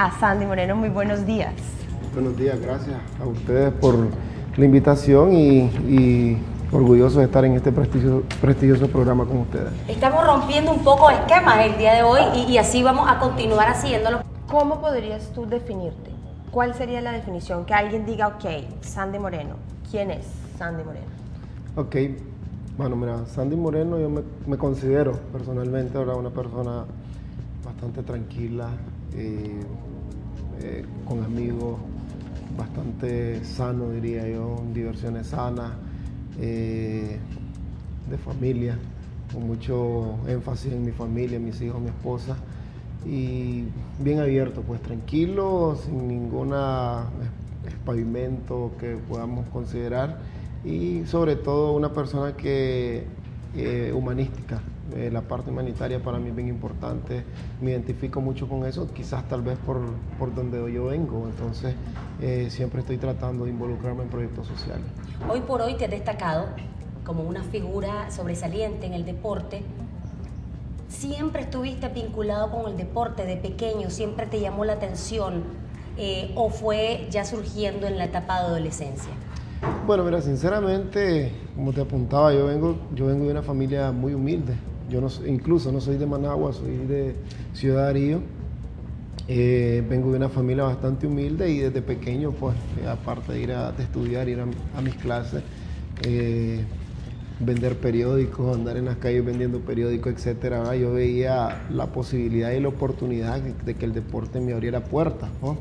a Sandy Moreno. Muy buenos días. Buenos días, gracias a ustedes por la invitación y orgulloso de estar en este prestigioso programa con ustedes. Estamos rompiendo un poco esquemas el día de hoy y así vamos a continuar haciéndolo. ¿Cómo podrías tú definirte? ¿Cuál sería la definición? Que alguien diga, ok, Sandy Moreno. ¿Quién es Sandy Moreno? Ok, bueno, mira, Sandy Moreno yo me considero personalmente ahora una persona bastante tranquila, con amigos, bastante sano diría yo, diversiones sanas, de familia, con mucho énfasis en mi familia, mis hijos, mi esposa, y bien abierto, pues tranquilo, sin ningún espavimento que podamos considerar, y sobre todo una persona que humanística. La parte humanitaria para mí es bien importante, me identifico mucho con eso, quizás tal vez por donde yo vengo, entonces siempre estoy tratando de involucrarme en proyectos sociales. Hoy por hoy te has destacado como una figura sobresaliente en el deporte. ¿Siempre estuviste vinculado con el deporte de pequeño? ¿Siempre te llamó la atención o fue ya surgiendo en la etapa de adolescencia? Bueno, mira, sinceramente, como te apuntaba, yo vengo de una familia muy humilde. Yo incluso no soy de Managua, soy de Ciudad Darío. Vengo de una familia bastante humilde y desde pequeño, pues, aparte de de estudiar, ir a mis clases, vender periódicos, andar en las calles vendiendo periódicos, etcétera, yo veía la posibilidad y la oportunidad de que el deporte me abriera puertas, ¿no?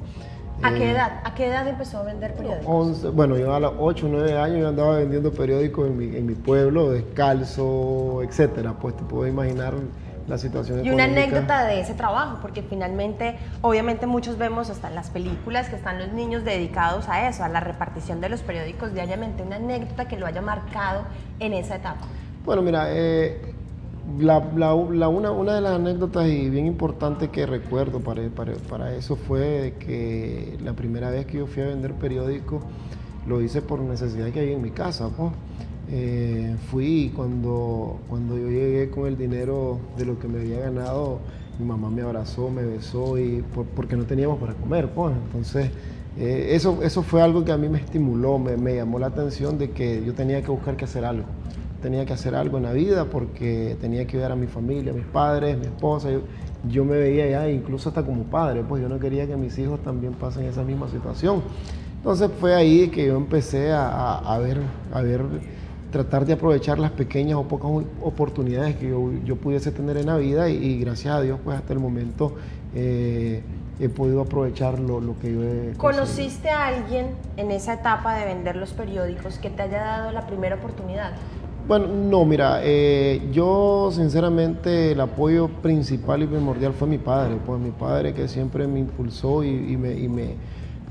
¿A qué edad empezó a vender periódicos? 11, bueno, yo a los 8 o 9 años yo andaba vendiendo periódicos en mi pueblo, descalzo, etcétera. Pues te puedo imaginar la situación y una económica. anécdota de ese trabajo, porque finalmente, obviamente muchos vemos hasta en las películas que están los niños dedicados a eso, a la repartición de los periódicos diariamente. Una anécdota que lo haya marcado en esa etapa. Bueno, mira, una de las anécdotas y bien importante que recuerdo para eso fue que la primera vez que yo fui a vender periódicos lo hice por necesidad que había en mi casa, pues. Fui y cuando yo llegué con el dinero de lo que me había ganado, mi mamá me abrazó, me besó porque no teníamos para comer, pues. Entonces eso fue algo que a mí me estimuló, me llamó la atención de que yo tenía que buscar que hacer algo. Tenía que hacer algo en la vida porque tenía que ayudar a mi familia, a mis padres, mi esposa. Yo me veía ya incluso hasta como padre, pues yo no quería que mis hijos también pasen esa misma situación. Entonces fue ahí que yo empecé a ver, tratar de aprovechar las pequeñas o pocas oportunidades que yo pudiese tener en la vida y gracias a Dios pues hasta el momento he podido aprovechar lo que yo he conseguido. ¿Conociste a alguien en esa etapa de vender los periódicos que te haya dado la primera oportunidad? Bueno, no, mira, yo sinceramente el apoyo principal y primordial fue mi padre, pues mi padre que siempre me impulsó y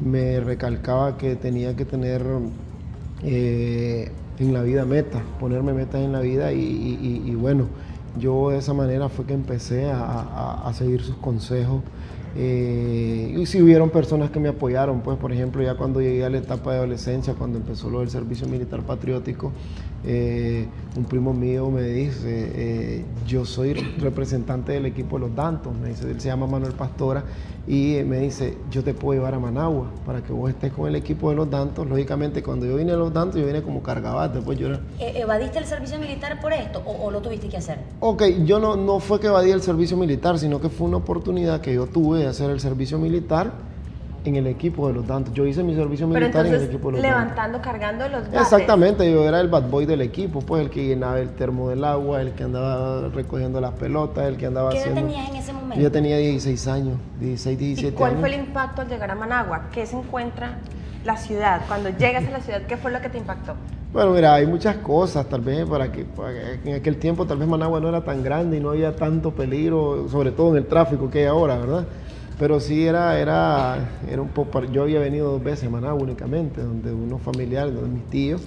me recalcaba que tenía que tener en la vida metas, ponerme metas en la vida y bueno, yo de esa manera fue que empecé a seguir sus consejos. Y si hubieron personas que me apoyaron, pues por ejemplo ya cuando llegué a la etapa de adolescencia, cuando empezó lo del servicio militar patriótico, un primo mío me dice, yo soy representante del equipo de los Dantos, me dice, él se llama Manuel Pastora, y me dice, yo te puedo llevar a Managua para que vos estés con el equipo de los Dantos. Lógicamente cuando yo vine a los Dantos, yo vine como cargabate, pues yo era... ¿Evadiste el servicio militar por esto o lo tuviste que hacer? Ok, yo no fue que evadí el servicio militar, sino que fue una oportunidad que yo tuve de hacer el servicio militar en el equipo de los Dantos. Yo hice mi servicio militar en el equipo de los Dantos. Levantando, cargando los bates. Exactamente, yo era el bad boy del equipo, pues el que llenaba el termo del agua, el que andaba recogiendo las pelotas, el que andaba haciendo... ¿Qué edad tenías en ese momento? Yo tenía 16 años, 16, 17 años. ¿Y cuál fue el impacto al llegar a Managua? ¿Qué se encuentra la ciudad? Cuando llegas a la ciudad, ¿qué fue lo que te impactó? Bueno, mira, hay muchas cosas, tal vez para que en aquel tiempo tal vez Managua no era tan grande y no había tanto peligro, sobre todo en el tráfico que hay ahora, ¿verdad? Pero sí era un poco, yo había venido 2 veces a Managua únicamente, donde unos familiares, donde mis tíos,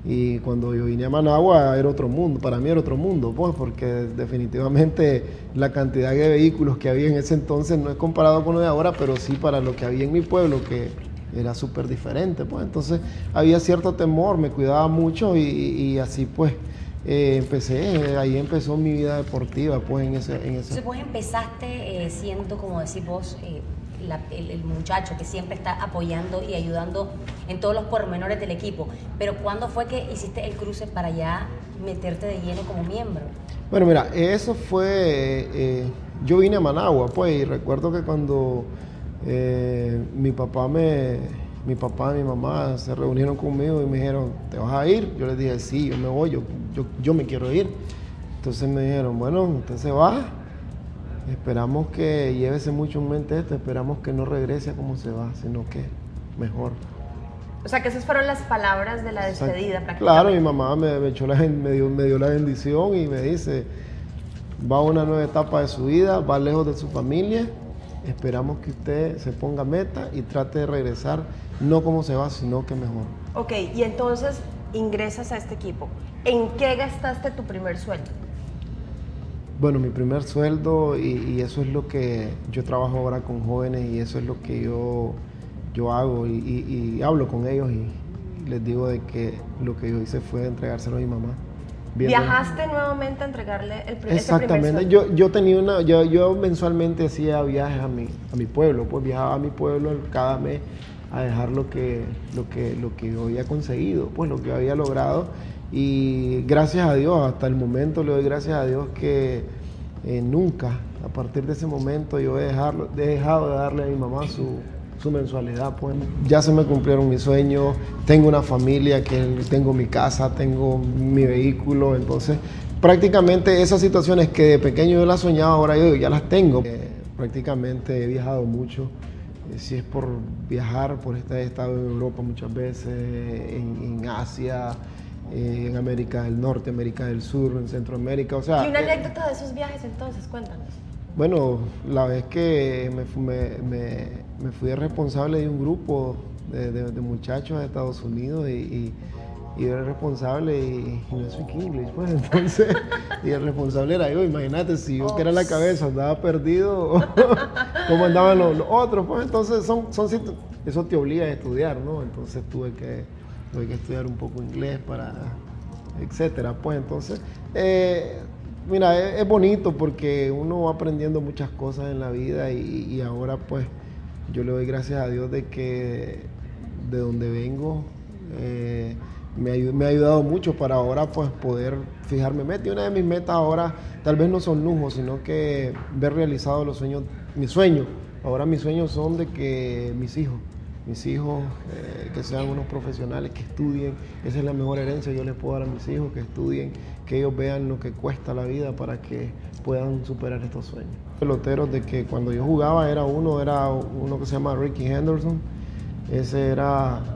y cuando yo vine a Managua era otro mundo, para mí era otro mundo, pues, porque definitivamente la cantidad de vehículos que había en ese entonces no es comparado con lo de ahora, pero sí para lo que había en mi pueblo, que era súper diferente, pues, entonces había cierto temor, me cuidaba mucho y así pues ahí empezó mi vida deportiva, pues, en ese... Entonces vos empezaste siendo, como decís vos, el muchacho que siempre está apoyando y ayudando en todos los pormenores del equipo. Pero ¿cuándo fue que hiciste el cruce para ya meterte de lleno como miembro? Bueno, mira, eso fue, yo vine a Managua, pues, y recuerdo que cuando mi papá y mi mamá se reunieron conmigo y me dijeron, ¿te vas a ir? Yo les dije, sí, yo me voy, yo me quiero ir. Entonces me dijeron, bueno, usted se va, esperamos que llévese mucho en mente esto, esperamos que no regrese a como se va, sino que mejor. O sea, que esas fueron las palabras de la despedida prácticamente. Claro, mi mamá me dio la bendición y me dice, va a una nueva etapa de su vida, va lejos de su familia, esperamos que usted se ponga meta y trate de regresar, no como se va, sino que mejor. Ok, y entonces ingresas a este equipo. ¿En qué gastaste tu primer sueldo? Bueno, mi primer sueldo, y eso es lo que yo trabajo ahora con jóvenes y eso es lo que yo hago y hablo con ellos y les digo de que lo que yo hice fue entregárselo a mi mamá. ¿Viajaste nuevamente a entregarle ese primer Exactamente, sueldo? yo mensualmente hacía viajes a mi pueblo, pues viajaba a mi pueblo cada mes a dejar lo que yo había conseguido, pues lo que yo había logrado. Y gracias a Dios, hasta el momento le doy gracias a Dios que nunca, a partir de ese momento, yo he dejado de darle a mi mamá su mensualidad. Pues ya se me cumplieron mis sueños, tengo una familia, tengo mi casa, tengo mi vehículo, entonces prácticamente esas situaciones que de pequeño yo las soñaba, ahora yo ya las tengo. Prácticamente he viajado mucho. Si es por viajar, he estado en Europa muchas veces, en Asia, en América del Norte, América del Sur, en Centroamérica, o sea... ¿Y una anécdota de esos viajes entonces? Cuéntanos. Bueno, la vez que me fui de responsable de un grupo de muchachos de Estados Unidos y yo era el responsable y no speak English, pues entonces, y el responsable era yo, imagínate, si yo que era la cabeza andaba perdido, ¿cómo andaban los otros? Pues entonces eso te obliga a estudiar, ¿no? Entonces tuve que estudiar un poco inglés etcétera, pues entonces, mira, es bonito porque uno va aprendiendo muchas cosas en la vida y ahora pues yo le doy gracias a Dios de que de donde vengo, me ha ayudado mucho para ahora pues poder fijarme metas. Y una de mis metas ahora tal vez no son lujos, sino que ver realizados los sueños, mis sueños. Ahora mis sueños son de que mis hijos que sean unos profesionales, que estudien. Esa es la mejor herencia que yo les puedo dar a mis hijos, que estudien, que ellos vean lo que cuesta la vida para que puedan superar estos sueños. Peloteros de que cuando yo jugaba era uno que se llama Ricky Henderson.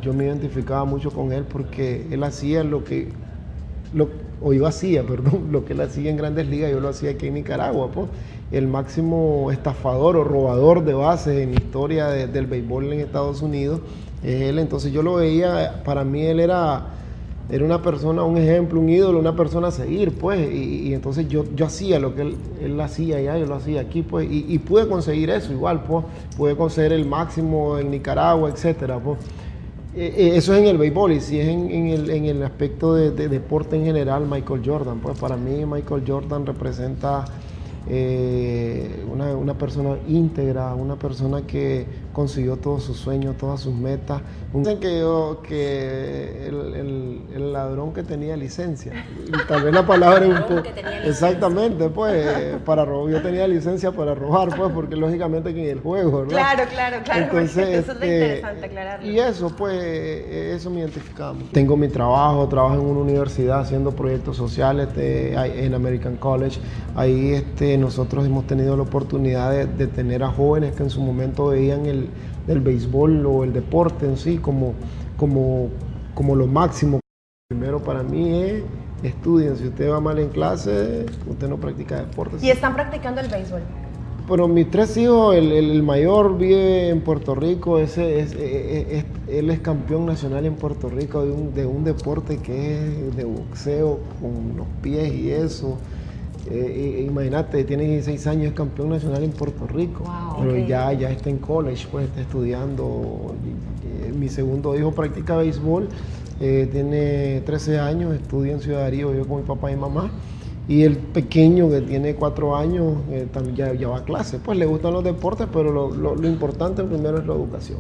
Yo me identificaba mucho con él porque él hacía lo que él hacía en Grandes Ligas, yo lo hacía aquí en Nicaragua, pues. El máximo estafador o robador de bases en la historia del béisbol en Estados Unidos es él. Entonces yo lo veía, para mí él era una persona, un ejemplo, un ídolo, una persona a seguir, pues. Y entonces yo hacía lo que él hacía allá, yo lo hacía aquí, pues. Y pude conseguir eso igual, pues. Pude conseguir el máximo en Nicaragua, etcétera, pues. Eso es en el béisbol, y si es en el aspecto de deporte en general, Michael Jordan, pues para mí Michael Jordan representa una persona íntegra, una persona que consiguió todos sus sueños, todas sus metas. Dicen que el ladrón que tenía licencia, y tal vez la palabra es un poco... Exactamente, pues, para robar, yo tenía licencia para robar, pues, porque lógicamente que en el juego, ¿verdad? Claro. Entonces, eso es lo interesante, aclararlo. Y eso, pues, eso me identificaba mucho. Tengo mi trabajo en una universidad haciendo proyectos sociales en American College. Ahí nosotros hemos tenido la oportunidad de tener a jóvenes que en su momento veían el béisbol o el deporte en sí como lo máximo. Primero para mí es estudien. Si usted va mal en clase, usted no practica deporte. ¿Y están practicando el béisbol? Bueno, mis tres hijos, el mayor vive en Puerto Rico, él es campeón nacional en Puerto Rico de un deporte que es de boxeo con los pies y eso. Imagínate, tiene 16 años, es campeón nacional en Puerto Rico, wow, pero okay. ya está en college, pues está estudiando. Mi segundo hijo practica béisbol, tiene 13 años, estudia en Ciudad Darío, yo con mi papá y mamá, Y el pequeño que tiene 4 años también ya va a clase, pues le gustan los deportes, pero lo importante primero es la educación.